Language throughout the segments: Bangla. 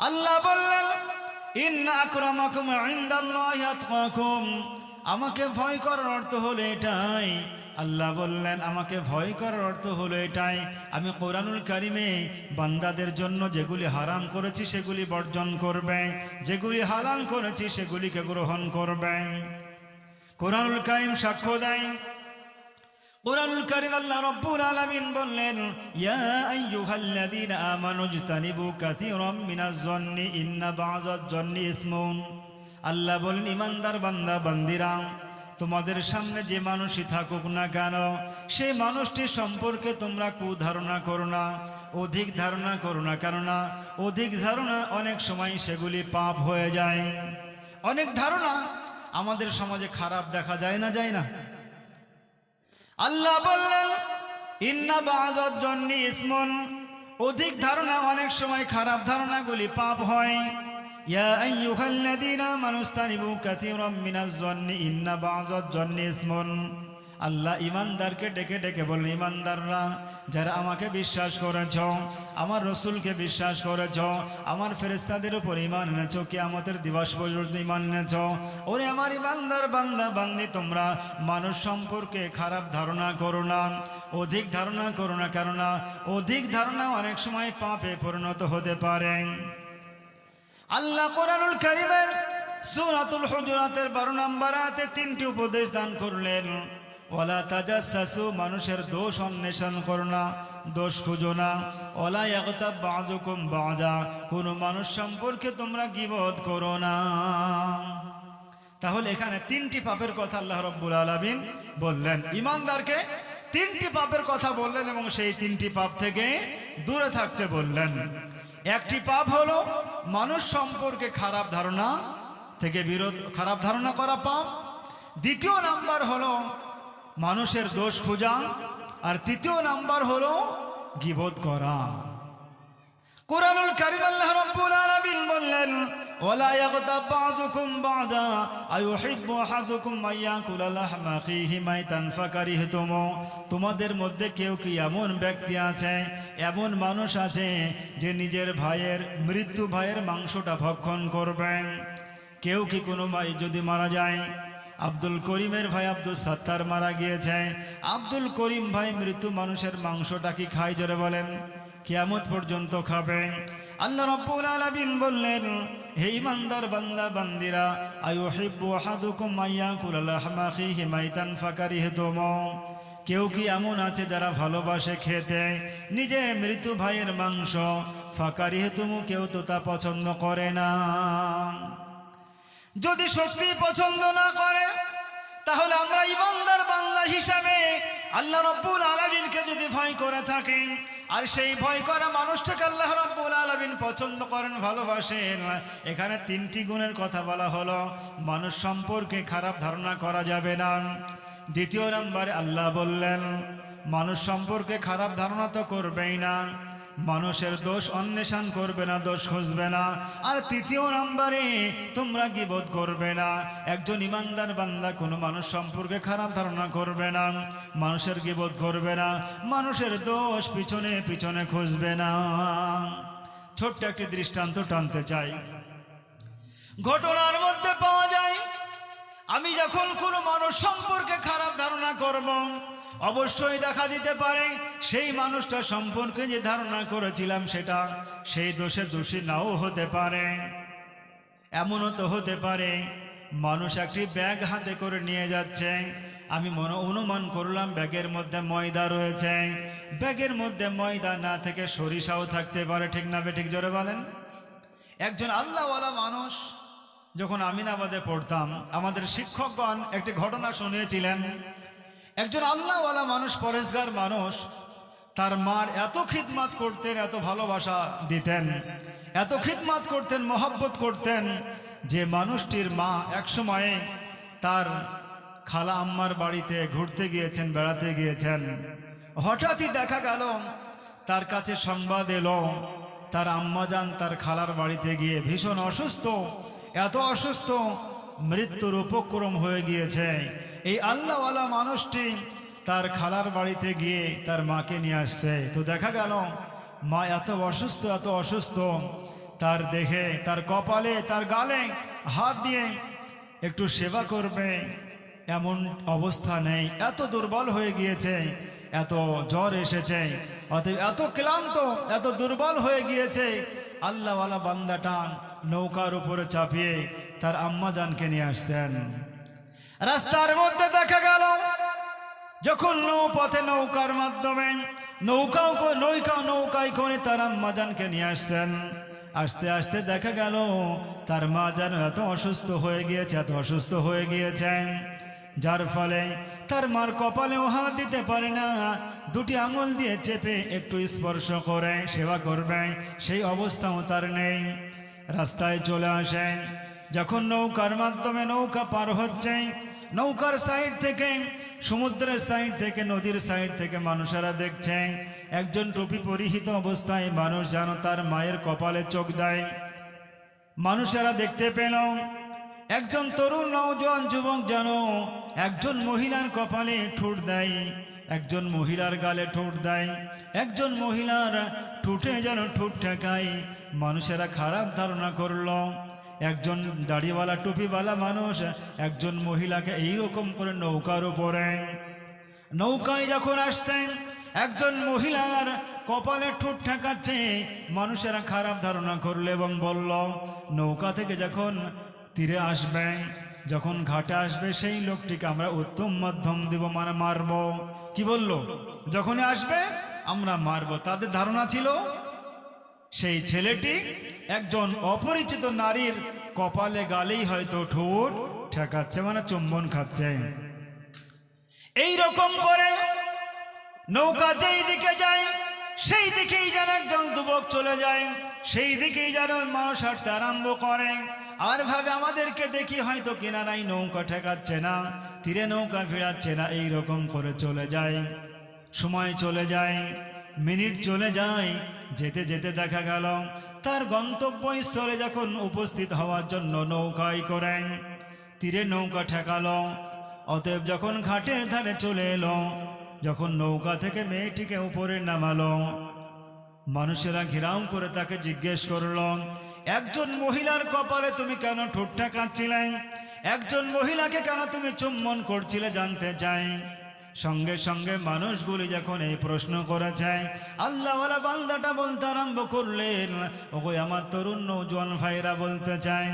আল্লাহ বললেন, ইন্না আকরামাকুম ইনদাল্লাহি আতকাকুম। আমাকে ভয় করার অর্থ হলো এটাই। আল্লাহ বললেন, আমাকে ভয় করার অর্থ হলো এটাই, আমি কোরআনুল কারিমে বান্দাদের জন্য যেগুলি হারাম করেছি সেগুলি বর্জন করবে, যেগুলি হালাল করেছি সেগুলিকে গ্রহণ করবে। কোরআনুল কারিম সাক্ষ্য দেয়। কুরআনুল কারীম আল্লাহ রাব্বুল আলামিন বললেন, ইয়া আইয়ুহাল্লাযীনা আমানু ইজতানিবু কাসীরাম মিনাজ যন্নি ইন্না বা'যাজ যন্নি ইসমুন। আল্লাহ বলেন, ঈমানদার বান্দা বান্দিরা, তোমাদের সামনে যে মানুষই থাকুক না কেন, সেই মানুষটি সম্পর্কে তোমরা কুধারণা করো না, অধিক ধারণা করো না, কেননা অধিক ধারণা অনেক সময় সেগুলি পাপ হয়ে যায়। অনেক ধারণা আমাদের সমাজে খারাপ দেখা যায় না, যায় না? আল্লাহ বললেন, ইন্না বা'যাজ যন্নি ইসমুন, অধিক ধারণা অনেক সময় খারাপ ধারণাগুলি পাপ হয়। ইয়া আইয়ুহাল্লাযীনা আমানু ইজতানিবু কাসীরাম মিনাজ যন্নি ইন্না বা'যাজ যন্নি ইসমুন। আল্লাহ ঈমানদারকে ডেকে ডেকে বললেন, ঈমানদাররা, যারা আমাকে বিশ্বাস করেছ, আমার রসুলকে বিশ্বাস করেছ, আমার ফেরেশতাদের উপর ঈমান এনেছ, কিয়ামতের দিবস পর্যন্ত ঈমান এনেছ, ওরে আমার ঈমানদার বান্দা বান্দি, তোমরা মানুষ সম্পর্কে খারাপ ধারণা করো না, অধিক ধারণা করো না, কেননা অধিক ধারণা অনেক সময় পাপে পরিণত হতে পারে। আল্লাহ কোরআনুল কারীমের সূরাতুল হুজুরাতের 12 নম্বর আয়াতে 3টি উপদেশ দান করলেন। ওয়ালা তাজাসসু, মানুষের দোষ অন্বেষণ করো না, দোষ খুঁজো না। ওয়ালা ইয়াগতাব বা'যুকুম বা'যা, কোন মানুষ সম্পর্কে তোমরা গীবত করো না। তাহলে এখানে 3টি পাপের কথা আল্লাহ রাব্বুল আলামিন বললেন। ঈমানদারকে 3টি পাপের কথা বললেন এবং সেই 3টি পাপ থেকে দূরে থাকতে বললেন। একটি পাপ হলো মানুষ সম্পর্কে খারাপ ধারণা থেকে খারাপ ধারণা করা পাপ। দ্বিতীয় নাম্বার হলো মানুষের দোষ খোঁজা, আর তৃতীয় নাম্বার হলো গীবত করা। কুরআনুল কারীম আল্লাহ রাব্বুল আলামিন বললেন, ওয়ালা ইয়াগতাব বা'যুকুম বা'যা আইয়ুহিব্বু আহাদুকুম আইয়াকুলা লাহমা আখিহি মাইতান ফাকারিহতুম। তোমাদের মধ্যে কেউ কি এমন ব্যক্তি আছে, এমন মানুষ আছে যে নিজের ভাইয়ের মৃত্যু ভাইয়ের মাংসটা ভক্ষণ করবেন? কেউ কি কোনো ভাই যদি মারা যায়, আব্দুল করিমের ভাই আব্দুল সাত্তার মারা গিয়েছে, আব্দুল করিম ভাই মৃত্যু মানুষের মাংসটা কি খায়? জোরে বলেন। কিয়ামত পর্যন্ত খাবে। আল্লাহ রাব্বুল আলামিন বললেন, হে ঈমানদার বান্দা বান্দিরা, আইয়ুহিব্বু আহাদুকুম আইয়াকুলা লাহমা আখিহি মাইতান ফাকারিহতুম। কেউ কি এমন আছে যারা ভালোবাসে খেতে নিজের মৃত্যু ভাইয়ের মাংস? ফাকারিহতুম, কেউ তো তা পছন্দ করে না। যদি সত্যি পছন্দ না করে, তাহলে আমরা ঈমানদার বান্দা হিসাবে আল্লাহ রাব্বুল আলামিনকে যদি ভয় করে থাকেন, আর সেই ভয় করা মানুষটাকে আল্লাহ রাব্বুল আলামিন পছন্দ করেন, ভালোবাসেন, এখানে 3টি গুণের কথা বলা হলো। মানুষ সম্পর্কে খারাপ ধারণা করা যাবে না। দ্বিতীয় নম্বরে আল্লাহ বললেন, মানুষ সম্পর্কে খারাপ ধারণা তো করবেই না, মানুষের দোষ অন্বেষণ করবে না, দোষ খুঁজবে না। আর তৃতীয় নম্বরে তোমরা গীবত করবে না। একজন ঈমানদার বান্দা কোনো মানুষ সম্পর্কে খারাপ ধারণা করবে না, মানুষের গীবত করবে না, মানুষের দোষ পিছনে পিছনে খুঁজবে না। ছোট্ট একটি দৃষ্টান্ত টানতে চাই। ঘটনার মধ্যে পাওয়া যায়, আমি যখন কোনো মানুষ সম্পর্কে খারাপ ধারণা করব, অবশ্যই দেখা দিতে পারে সেই মানুষটা সম্পর্কে যে ধারণা করেছিলাম সেটা সেই দোষে দোষী নাও হতে পারে। এমনও তো হতে পারে মানুষ একটি ব্যাগ হাতে করে নিয়ে যাচ্ছে, আমি অনুমান করলাম ব্যাগের মধ্যে ময়দা রয়েছে, ব্যাগের মধ্যে ময়দা না থেকে সরিষাও থাকতে পারে, ঠিক না বেঠিক? জোরে বলেন। একজন আল্লাহওয়ালা মানুষ, যখন আমিনাবাদে পড়তাম, আমাদের শিক্ষকগণ একটি ঘটনা শুনিয়েছিলেন। একজন আল্লাহওয়ালা মানুষ, পরেশগার মানুষ, তার মার এত খিদমত করতেন, এত ভালোবাসা দিতেন, এত খিদমত করতেন, মহব্বত করতেন, যে মানুষটির মা এক সময়ে তার খালা আম্মার বাড়িতে ঘুরতে গিয়েছেন, বেড়াতে গিয়েছেন। হঠাৎই দেখা গেল তার কাছে সংবাদ এলো তার আম্মাজান তার খালার বাড়িতে গিয়ে ভীষণ অসুস্থ, এত অসুস্থ, মৃত্যুর উপক্রম হয়ে গিয়েছে। এই আল্লাহওয়ালা মানুষটি তার খালার বাড়িতে গিয়ে তার মাকে নিয়ে আসছে। তো দেখা গেল মা এত অসুস্থ, এত অসুস্থ, তার দেহে, তার কপালে, তার গালে হাত দিয়ে একটু সেবা করবে এমন অবস্থা নেই। এত দুর্বল হয়ে গিয়েছে, এত জ্বর এসেছে, অতএব এত ক্লান্ত, এত দুর্বল হয়ে গিয়েছে। আল্লাহওয়ালা বান্দাটা নৌকার উপরে চাপিয়ে তার আম্মাজানকে নিয়ে আসছেন। রাস্তার মধ্যে দেখা গেল যখন নৌপথে নৌকার মাধ্যমে নৌকায় করে তার আম্মাজানকে নিয়ে আসছেন। আস্তে আস্তে দেখা গেল তার মা যেন এত অসুস্থ হয়ে গিয়েছেন, যার ফলে তার মার কপালেও হাত দিতে পারে না, দুটি আঙুল দিয়ে চেপে একটু স্পর্শ করে সেবা করবে সেই অবস্থাও তার নেই। রাস্তায় চলে আসেন, যখন নৌকার মাধ্যমে নৌকা পার হচ্ছে, নৌকার সাইড থেকে, সমুদ্রের সাইড থেকে, নদীর সাইড থেকে মানুষেরা দেখছে একজন টুপি পরিহিত অবস্থায় মানুষ যেন তার মায়ের কপালে চোখ দেয়। মানুষেরা দেখতে পেল একজন তরুণ নওজোয়ান যুবক যেন একজন মহিলার কপালে ঠোঁট দেয়, একজন মহিলার গালে ঠোঁট দেয়, একজন মহিলার ঠোঁটে যেন ঠোঁট ঠেকায়। মানুষেরা খারাপ ধারণা করলো একজন দাড়িওয়ালা টুপিওয়ালা মানুষ একজন মহিলাকে এইরকম করে নৌকার উপরে, নৌকায় যখন আসতেন একজন মহিলার কপালে ঠোঁট ঠেকাচ্ছে, মানুষেরা খারাপ ধারণা করলো এবং বলল নৌকা থেকে যখন তীরে আসবে, যখন ঘাটে আসবে সেই লোকটিকে আমরা উত্তম মাধ্যম দেব, মানে মারব। কি বলল? যখনই আসবে আমরা মারব। তাদের ধারণা ছিল সেই ছেলেটি একজন অপরিচিত নারীর কপালে গালেই হয়তো ঠোঁট ঠেকাচ্ছে, মানে চুম্বন খাচ্ছে। এই রকম করে নৌকা যেই দিকে যায় সেই দিকেই যেন একজন যুবক চলে যায়, সেই দিকেই যেন মানুষ হাঁটতে আরম্ভ করে। আর ভাবে আমাদেরকে দেখি হয়তো কিনারাই নৌকা ঠেকাচ্ছে না, তীরে নৌকা ফেরাচ্ছে না, এই রকম করে চলে যায়। সময় চলে যায়, মিনিট চলে যায়, যেতে যেতে দেখা গেল তার গন্তব্যস্থলে যখন উপস্থিত হওয়ার জন্য নৌকায় করেন, তীরে নৌকা ঠেকালো। অতএব যখন ঘাটের ধারে চলে এলো, যখন নৌকা থেকে মেয়েটিকে উপরে নামালো, মানুষেরা ঘেরাও করে তাকে জিজ্ঞেস করল একজন মহিলার কপালে তুমি কেন ঠোঁট ঠেকাচ্ছিলে, একজন মহিলাকে কেন তুমি চুম্বন করছিলে, জানতে চাই। সঙ্গে সঙ্গে মানুষগুলি যখন এই প্রশ্ন করেছে, আল্লাহওয়ালা বান্দাটা বলতে আরম্ভ করলেন, ওগো আমার তরুণ নওজোয়ান ভাইরা বলতে চাই,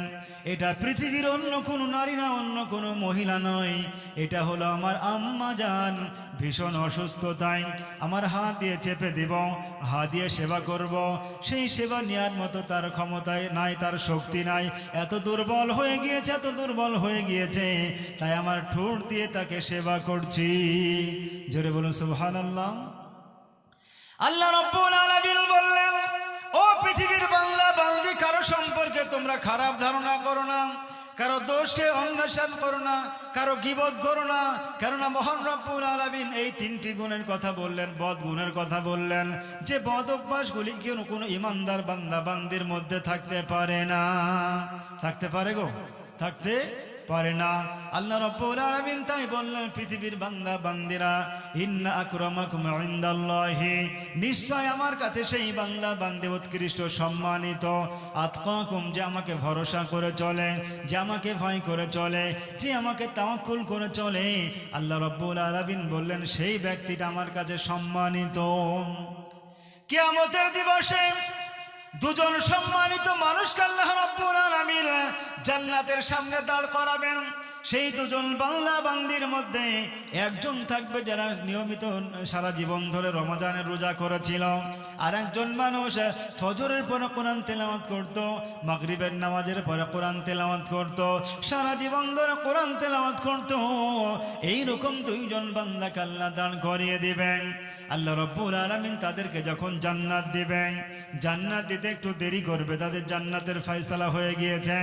এটা পৃথিবীর অন্য কোনো নারী না, অন্য কোনো মহিলা নয়, এটা হলো আমার আম্মা জান। ভীষণ অসুস্থতায় আমার হাত দিয়ে চেপে দেব, হাত দিয়ে সেবা করব, সেই সেবা নেওয়ার মতো তার ক্ষমতায় নাই, তার শক্তি নাই, এত দুর্বল হয়ে গিয়েছে, এত দুর্বল হয়ে গিয়েছে, তাই আমার ঠোঁট দিয়ে তাকে সেবা করছি। জোরে বলুন সুবহানাল্লাহ। আল্লাহ রাব্বুল আলামিন বললেন, ও পৃথিবীর বান্দা বান্দি, কারো সম্পর্কে তোমরা খারাপ ধারণা করো না, কারো দোষকে অন্বেষণ করো না, কারো গীবত করো না। কেননা মহান রব্বুল আলামিন এই তিনটি গুণের কথা বললেন, বদ গুণের কথা বললেন, যে বদ অভ্যাসগুলি কোনো ইমানদার বান্দা বান্দির মধ্যে থাকতে পারে না। থাকতে পারে গো? থাকতে পারে না। আল্লাহ রাব্বুল আলামিন তাই বললেন, পৃথিবীর বান্দা বান্দিরা, ইন্না আকরামাকুম ইনদাল্লাহি, নিশ্চয় আমার কাছে সেই বান্দা বান্দি উৎকৃষ্ট সম্মানিত, আতকাকুম, যে আমাকে ভরসা করে চলে, যে আমাকে ভয় করে চলে, যে আমাকে তাওয়াক্কুল করে চলে। আল্লাহ রাব্বুল আলামিন বললেন সেই ব্যক্তিটা আমার কাছে সম্মানিত। কিয়ামতের দিবসে দুজন সম্মানিত মানুষকে আল্লাহ রাব্বুল আলামিন জান্নাতের সামনে দাঁড় করাবেন। সেই দুজন বান্দা বান্দির মধ্যে একজন থাকবে যারা নিয়মিত সারা জীবন ধরে রমজানের রোজা করেছিল, আর একজন মানুষ ফজরের পরে কোরআন তেলাওয়াত করত, মাগরিবের নামাজের পরে কোরআন তেলাওয়াত করত, সারা জীবন ধরে কোরআন তেলাওয়াত করত। এইরকম দুইজন বান্দাকে আল্লাহ দাঁড় করিয়ে দিবেন। আল্লাহ রাব্বুল আলামিন তাদেরকে যখন জান্নাত দিবেন, জান্নাত দিতে একটু দেরি করবে, তাদের জান্নাতের ফয়সালা হয়ে গিয়েছে।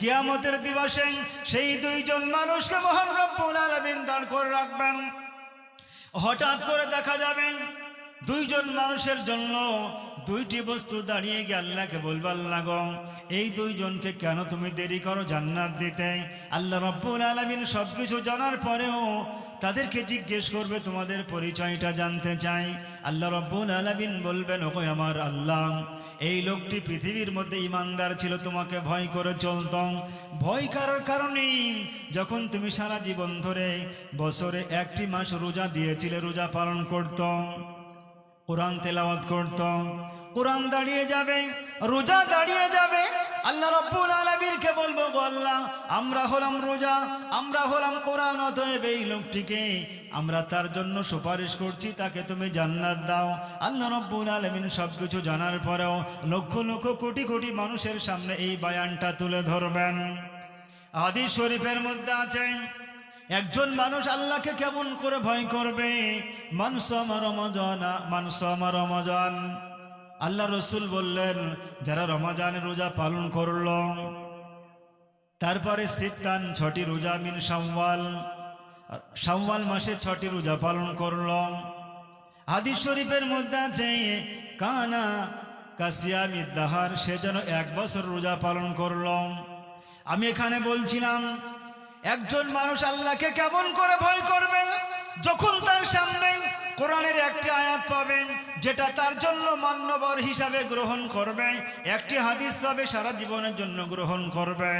কিয়ামতের দিবসে সেই দুইজন মানুষকে মহান রব্বুল আলামিন দাঁড় করে রাখবেন। হঠাৎ করে দেখা যাবে দুইজন মানুষের জন্য দুইটি বস্তু দাঁড়িয়ে গিয়ে আল্লাহকে বলবে, আল্লাহ গো, এই দুইজনকে কেন তুমি দেরি করো জান্নাত দিতে? আল্লাহ রাব্বুল আলামিন সবকিছু জানার পরেও তাদেরকে জিজ্ঞেস করবে, তোমাদের পরিচয়টা জানতে চাই। আল্লাহ রাব্বুল আলামিন বলবেন, ওগো আমার আল্লাহ, এই লোকটি পৃথিবীর মধ্যে ইমানদার ছিল, তোমাকে ভয় করে চলত। ভয় করার কারণে যখন তুমি সারা জীবন ধরে বছরে একটি মাস রোজা দিয়েছিলে, রোজা পালন করত, কোরআন তেলাওয়াত করত, কোরআন দাঁড়িয়ে যাবে, রোজা দাঁড়িয়ে যাবে, আল্লাহ রাব্বুল আলামিনকে বলবো, গো আল্লাহ, আমরা হলাম রোজা, আমরা হলাম কোরআন, অতএব এই লোকটিকে আমরা তার জন্য সুপারিশ করছি, তাকে তুমি জান্নাত দাও। আল্লাহ রাব্বুল আলামিন সবকিছু জানার পরেও লক্ষ লক্ষ কোটি কোটি মানুষের সামনে এই বয়ানটা তুলে ধরবেন। হাদিস শরীফের মধ্যে আছে, একজন মানুষ আল্লাহকে কেমন করে ভয় করবে। মান সামা রমাজান, আল্লাহ রসুল বললেন, যারা রমাজানের রোজা পালন করল, তারপরে সিত্তান 6টি রোজা মিন শাওয়াল মাসে 6টি রোজা পালন করল। হাদিস শরীফের মধ্যে আছে, কানা কাসিয়ামিদ দাহার, সে যেন 1 বছর রোজা পালন করল। আমি এখানে বলছিলাম, একজন মানুষ আল্লাহকে কেমন করে ভয় করবে, যখন তার সামনে কোরআনের একটি আয়াত পাবেন যেটা তার জন্য মান্যবর হিসাবে গ্রহণ করবে, একটি হাদিস পাবে সারা জীবনের জন্য গ্রহণ করবে।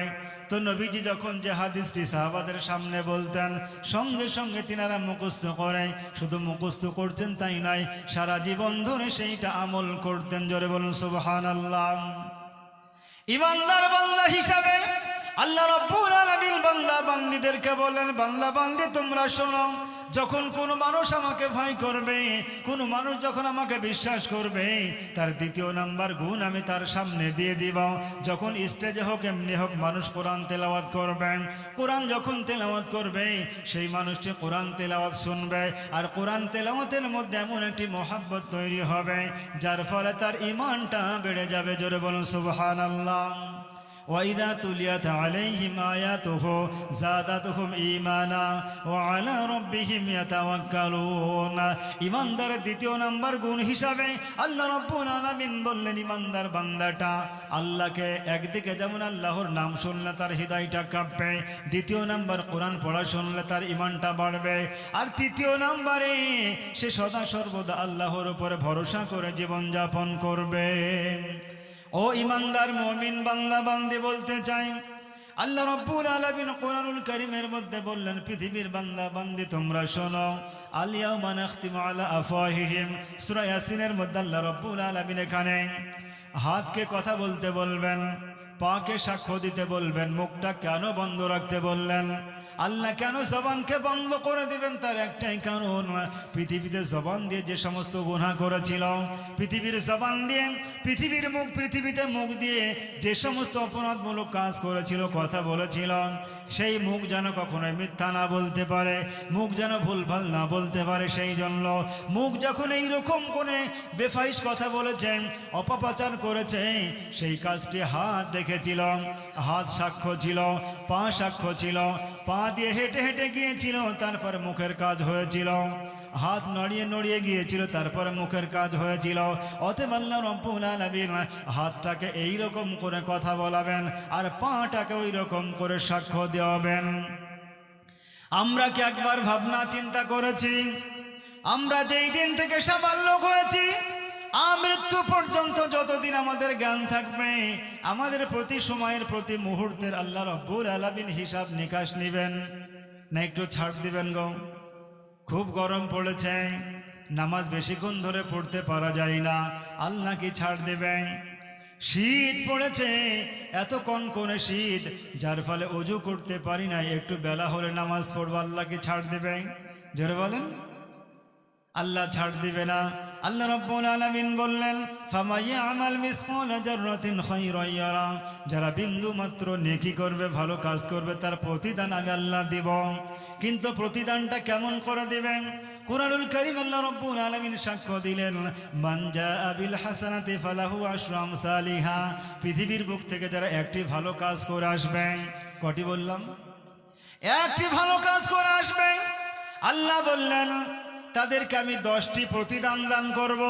তো নবীজি যখন যে হাদিসটি সাহাবাদের সামনে বলতেন, সঙ্গে সঙ্গে তিনারা মুখস্থ করে, শুধু মুখস্থ করতেন তাই নয়, সারা জীবন ধরে সেইটা আমল করতেন। জোরে বলুন সুবহানাল্লাহ। ইমানদার বান্দা হিসাবে আল্লাহ রাব্বুল আলামিন বান্দা বান্দীদেরকে বলেন, বান্দা বান্দী তোমরা শোনো, যখন কোনো মানুষ আমাকে ভয় করবে, কোনো মানুষ যখন আমাকে বিশ্বাস করবে, তার দ্বিতীয় নাম্বার গুণ আমি তার সামনে দিয়ে দিব। যখন স্টেজে হোক এমনি হোক মানুষ কোরআন তেলাওয়াত করবেন, কোরআন যখন তেলাওয়াত করবে সেই মানুষটি কোরআন তেলাওয়াত শুনবে, আর কোরআন তেলাওয়াতের মধ্যে এমন একটি মহাব্বত তৈরি হবে যার ফলে তার ঈমানটা বেড়ে যাবে। জোরে বলুন সুবহানাল্লাহ। وَإِذَا تُلِيَتْ عَلَيْهِمْ آيَاتُهُ زَادَتْهُمْ إِيمَانًا وَعَلَى رَبِّهِمْ يَتَوَكَّلُونَ। ইমানদারের দ্বিতীয় নাম্বার গুণ হিসাবে আল্লাহ রাব্বুল আলামিন বললেন, ইমানদার বান্দাটা আল্লাহকে একদিকে যেমন আল্লাহর নাম শুনলে তার হৃদয়টা কাঁপবে, দ্বিতীয় নাম্বার কোরআন পড়া শুনলে তার ঈমানটা বাড়বে, আর তৃতীয় নাম্বারে সে সদা সর্বদা আল্লাহর উপরে ভরসা করে জীবনযাপন করবে। ও ইমানদার মুমিন বান্দা বান্দী, বলতে চাই, আল্লাহ রাব্বুল আলামিন কোরআনুল কারীমের মধ্যে বললেন, পৃথিবীর বান্দা বান্দী তোমরা শোনো, আল ইয়াউমা নাখতিমু আলা আফওয়াহিহিম, সূরা ইয়াসিনের মধ্যে আল্লাহ রাব্বুল আলামিন এখানে হাতকে কথা বলতে বলবেন, পাকে সাক্ষ্য দিতে বলবেন, মুখটা কেন বন্ধ রাখতে বললেন? আল্লাহ কেন জবানকে বন্ধ করে দিবেন? তার একটাই কারণ, পৃথিবীতে জবান দিয়ে যে সমস্ত গুনাহ করেছিল, পৃথিবীর জবান দিয়ে, পৃথিবীর মুখ, পৃথিবীতে মুখ দিয়ে যে সমস্ত অপরাধমূলক কাজ করেছিল, কথা বলেছিল, সেই মুখ যেন কখনোই মিথ্যা না বলতে পারে, মুখ যেন ভুলভাল না বলতে পারে। সেই জন্য মুখ যখন এইরকম করে বেফাইশ কথা বলেছেন, অপপ্রচার করেছে, সেই কাজটি হাত দেখেছিল, হাত সাক্ষ্য ছিল, পা সাক্ষ্য ছিল, পা দিয়ে হেঁটে হেঁটে গিয়েছিল, তারপরে মুখের কাজ হয়েছিল, হাত নড়িয়ে নড়িয়ে গিয়েছিল, তারপরে মুখের কাজ হয়েছিল। অতএব আল্লাহ রাব্বুল আলামিন হাতটাকে এইরকম করে কথা বলাবেন, আর পাটাকে ওই রকম করে সাক্ষ্য দেওয়াবেন। আমরা কি একবার ভাবনা চিন্তা করেছি, আমরা যেই দিন থেকে সাবালক হয়েছি আমৃত্যু পর্যন্ত যতদিন আমাদের জ্ঞান থাকবে, আমাদের প্রতি সময়ের প্রতি মুহূর্তের আল্লাহ রাব্বুল আলামিন হিসাব নিকাশ নেবেন না? একটু ছাড় দিবেন গো? খুব গরম পড়েছে, নামাজ বেশিক্ষণ ধরে পড়তে পারা যায় না, আল্লাহ কি ছাড় দেবেন? শীত পড়েছে, এত কনকনে শীত, যার ফলে ওযু করতে পারি না, একটু বেলা হলে নামাজ পড়বো, আল্লাহ কি ছাড় দেবেন? জোরে বলেন, আল্লাহ ছাড় দিবে না। আল্লাহ রাব্বুল আলামিন বললেন, ফামাইয়ামাল মিসকালা যাররাতিন খায়রান ইয়ারা, যারা বিন্দু মাত্র নেকি করবে, ভালো কাজ করবে, তার প্রতিদান আমি আল্লাহ দিব। কিন্তু প্রতিদানটা কেমন করে দিবেন? কুরআনুল কারীম আল্লাহ রাব্বুল আলামিন সাক্ষ্য দিলেন, মান জাআ বিল হাসানাতি ফালাহু আশরু আমসালিহা, পৃথিবীর বুক থেকে যারা একটি ভালো কাজ করে আসবেন, কটি বললাম? একটি ভালো কাজ করে আসবেন, আল্লাহ বললেন তাদেরকে আমি 10টি প্রতিদান দান করব।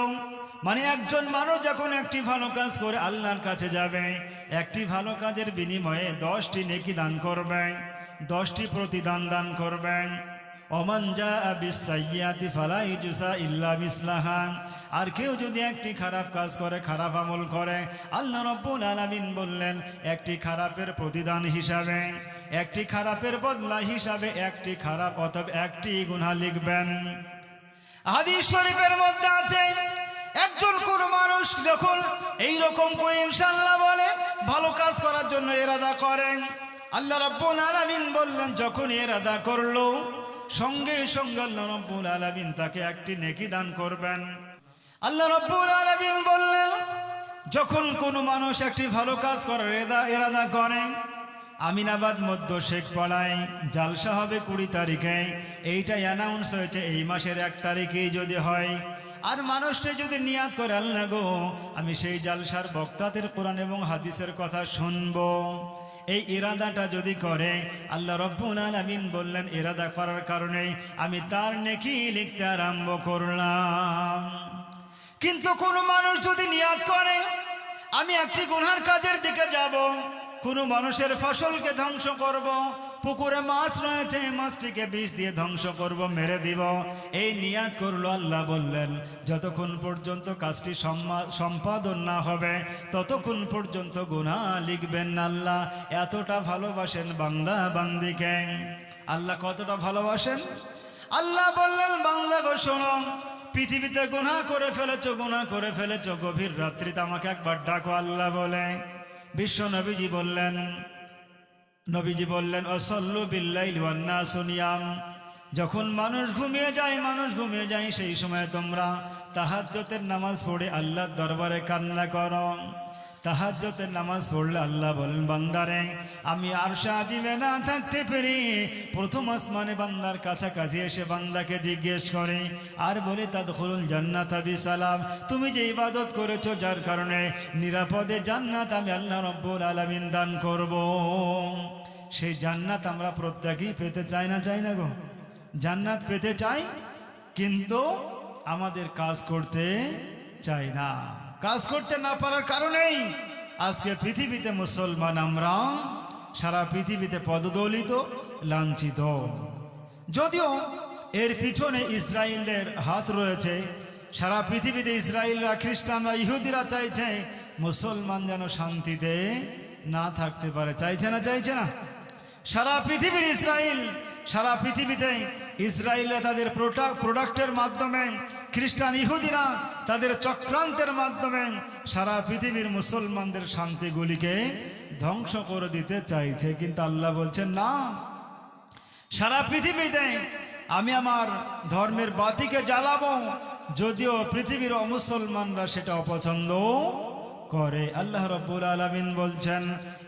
মানে একজন মানুষ যখন একটি ভালো কাজ করে আল্লাহর কাছে যাবে, একটি ভালো কাজের বিনিময়ে 10টি নেকি দান করবে, 10টি প্রতিদান দান করবেন। ওমান জাআ বিস-সাইয়্যাতি ফালা ইউজসা ইল্লা মিসলাহা। আর কেউ যদি একটি খারাপ কাজ করে, খারাপ আমল করে, আল্লাহ রাব্বুল আলামিন বললেন একটি খারাপের প্রতিদান হিসাবে, একটি খারাপের বদলা হিসাবে একটি খারাপ অথবা একটি গুনাহ লিখবেন। হাদিস শরীফের মধ্যে আছে, একজন কোন মানুষ যখন এই রকম করে ইনশাআল্লাহ বলে, ভালো কাজ করার জন্য ইরাদা করেন, আল্লাহ রাব্বুল আলামিন বললেন যখন ইরাদা করলো সঙ্গে সঙ্গে আল্লাহ রাব্বুল আলামিন তাকে একটি নেকি দান করবেন। আল্লাহ রাব্বুল আলামিন বললেন যখন কোনো মানুষ একটি ভালো কাজ করার ইরাদা করে, আমিনাবাদ মধ্য শেখ পাড়ায় জালসা হবে 20 তারিখে, এইটাই অ্যানাউন্স হয়েছে এই মাসের 1 তারিখেই যদি হয়, আর মানুষটা যদি নিয়াত করে আল্লাহ গো আমি সেই জালসার বক্তাদের কোরআন এবং হাদিসের কথা শুনবো, এই ইরাদাটা যদি করে, আল্লাহ রাব্বুল আলামিন বললেন ইরাদা করার কারণে আমি তার নেকি লিখতে আরম্ভ করলাম। কিন্তু কোন মানুষ যদি নিয়াত করে আমি একটি গুনার কাজের দিকে যাব, কোন মানুষের ফসলকে ধ্বংস করব, পুকুরে মাছ রয়েছে মাছটিকে বিষ দিয়ে ধ্বংস করব, মেরে দিব, এই নিয়াত করলো, আল্লাহ বললেন যতক্ষণ পর্যন্ত কাজটি সম্পাদন না হবে ততক্ষণ পর্যন্ত গুনাহ লিখবেন না। আল্লাহ এতটা ভালোবাসেন বান্দা বান্দিকে। আল্লাহ কতটা ভালোবাসেন? আল্লাহ বললেন বান্দা গো শোনো, পৃথিবীতে গুনাহ করে ফেলেছো, গুনাহ করে ফেলেছো, গভীর রাত্রিতে আমাকে একবার ডাকো। আল্লাহ বলে বিশ্ব নবীজি বললেন অসল্লু বিল্লাইলি ওয়ান নাসু নিয়াম, যখন মানুষ ঘুমিয়ে যায় সেই সময় তোমরা তাহাজ্জুদের নামাজ পড়ে আল্লাহর দরবারে কান্না করো। তাহাজ্জুদের নামাজ পড়লে আল্লাহ বলেন বান্দারে আমি আরশে আজিমে না থাকতে পেরে প্রথম আসমানে বান্দার কাছাকাছি এসে বান্দাকে জিজ্ঞেস করে আর বলে তাদখুলুল জান্নাতা বিসালাম, তুমি যে ইবাদত করেছো যার কারণে নিরাপদে জান্নাত আমি আল্লাহ রাব্বুল আলামিন দান করব। সেই জান্নাত আমরা প্রত্যেকেই পেতে চাই না, চাই না গো? জান্নাত পেতে চাই, কিন্তু আমাদের কাজ করতে চাই না। কাজ করতে না পারার কারণেই আজকে পৃথিবীতে মুসলমান আমরা সারা পৃথিবীতে পদদলিত, লাঞ্ছিত। যদিও এর পিছনে ইসরায়েলের হাত রয়েছে। সারা পৃথিবীতে ইসরায়েলরা, খ্রিস্টানরা, ইহুদিরা চাইছে মুসলমান যেন শান্তিতে না থাকতে পারে। চাইছে না? চাইছে না? সারা পৃথিবীর ইসরায়েল, সারা পৃথিবীতে ইসরায়েলরা তাদের প্রোডাক্টের মাধ্যমে, খ্রিস্টান ইহুদিরা তাদের চক্রান্তের মাধ্যমে সারা পৃথিবীর মুসলমানদের শান্তিগুলিকে ধ্বংস করে দিতে চাইছে। কিন্তু আল্লাহ বলছেন না, সারা পৃথিবীতে আমি আমার ধর্মের বাতিকে জ্বালাবো, যদিও পৃথিবীর অমুসলমানরা সেটা অপছন্দ করে। আল্লাহ রাব্বুল আলামিন বলছেন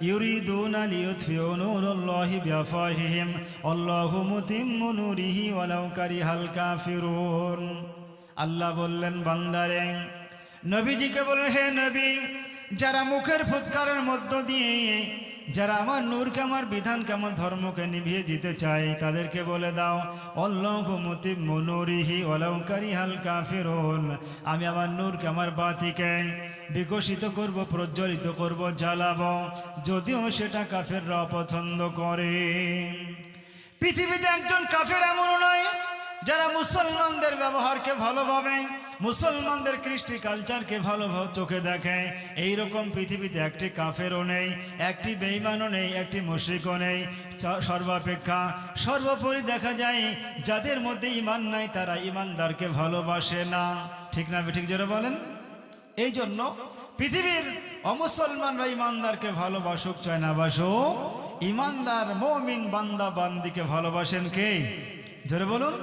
ইউরিদুনা লিইউতফিউ নূরাল্লাহি বিআফওয়াহিহিম আল্লাহু মুতিম্মু নূরিহি ওয়ালাউ কারিহাল কাফিরুন। আল্লাহ বললেন বান্দারে, নবীজিকে বলেন হে নবী, যারা মুখের ফুৎকারের মধ্য দিয়ে যারা আমার নূরকে, আমার বিধানকে, আমার ধর্মকে নিভিয়ে দিতে চায় তাদেরকে বলে দাও আল্লাহু মুতিম্মু নূরিহি ওয়ালাউ কারিহাল কাফিরুন, আমি আমার নূরকে, আমার বাতিকে বিকশিত করব, প্রজ্বলিত করব, জ্বালাবো, যদিও সেটা কাফেররা অপছন্দ করে। পৃথিবীতে একজন কাফের এমন নয় যারা মুসলমানদের ব্যবহারকে ভালোভাবে, মুসলমানদের কৃষ্টি কালচারকে ভালো চোখে দেখে। এইরকম পৃথিবীতে একটি কাফেরও নেই, একটি বেঈমানও নেই, একটি মুশরিকও নেই। সর্বাপেক্ষা সর্বোপরি দেখা যায় যাদের মধ্যে ঈমান নাই তারা ঈমানদারকে ভালোবাসে না। ঠিক না? ঠিক জোরে বলেন। এই জন্য পৃথিবীর অমুসলমানরা ঈমানদারকে ভালোবাসুক চায় না বাসুক, ঈমানদার মুমিন বান্দা বান্দিকে ভালোবাসেন কে? জোরে বলুন।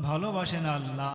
ভালোবাসেন আল্লাহ।